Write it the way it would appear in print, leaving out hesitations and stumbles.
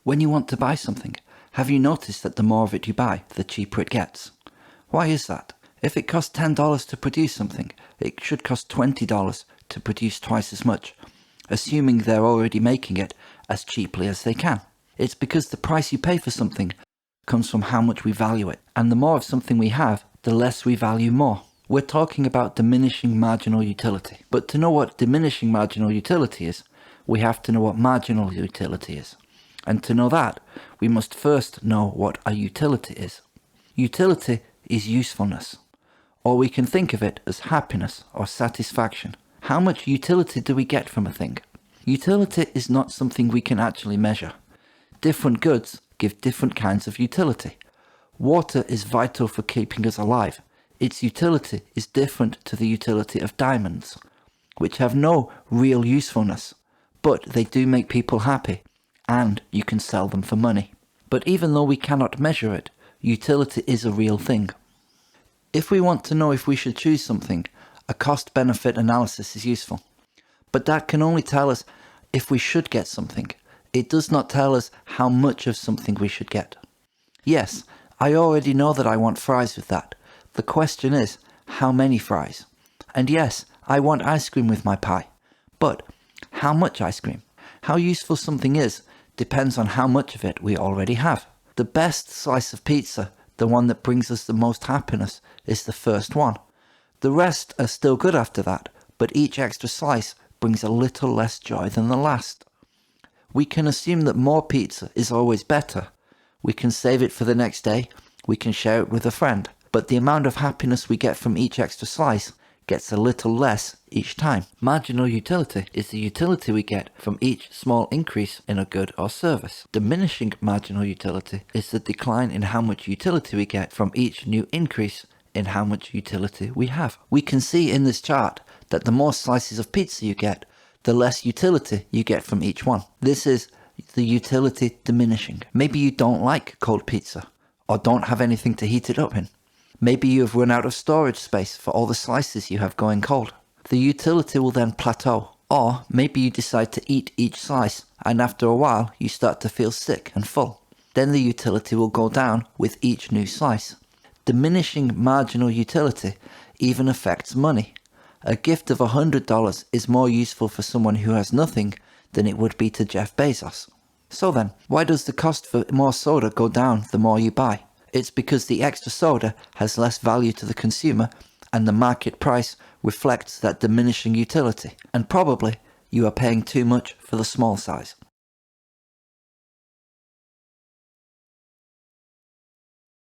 When you want to buy something, have you noticed that the more of it you buy, the cheaper it gets? Why is that? If it costs $10 to produce something, it should cost $20 to produce twice as much, assuming they're already making it as cheaply as they can. It's because the price you pay for something comes from how much we value it, and the more of something we have, the less we value more. We're talking about diminishing marginal utility. But to know what diminishing marginal utility is, we have to know what marginal utility is. And to know that, we must first know what a utility is. Utility is usefulness, or we can think of it as happiness or satisfaction. How much utility do we get from a thing? Utility is not something we can actually measure. Different goods give different kinds of utility. Water is vital for keeping us alive. Its utility is different to the utility of diamonds, which have no real usefulness, but they do make people happy, and you can sell them for money. But even though we cannot measure it, utility is a real thing. If we want to know if we should choose something, a cost-benefit analysis is useful. But that can only tell us if we should get something. It does not tell us how much of something we should get. Yes, I already know that I want fries with that. The question is, how many fries? And yes, I want ice cream with my pie. But how much ice cream? How useful something is depends on how much of it we already have. The best slice of pizza, the one that brings us the most happiness, is the first one. The rest are still good after that, but each extra slice brings a little less joy than the last. We can assume that more pizza is always better. We can save it for the next day, we can share it with a friend, but the amount of happiness we get from each extra slice gets a little less each time. Marginal utility is the utility we get from each small increase in a good or service. Diminishing marginal utility is the decline in how much utility we get from each new increase in how much utility we have. We can see in this chart that the more slices of pizza you get, the less utility you get from each one. This is the utility diminishing. Maybe you don't like cold pizza, or don't have anything to heat it up in. Maybe you have run out of storage space for all the slices you have going cold. The utility will then plateau. Or maybe you decide to eat each slice, and after a while you start to feel sick and full. Then the utility will go down with each new slice. Diminishing marginal utility even affects money. A gift of $100 is more useful for someone who has nothing than it would be to Jeff Bezos. So then, why does the cost for more soda go down the more you buy? It's because the extra soda has less value to the consumer, and the market price reflects that diminishing utility. And probably you are paying too much for the small size.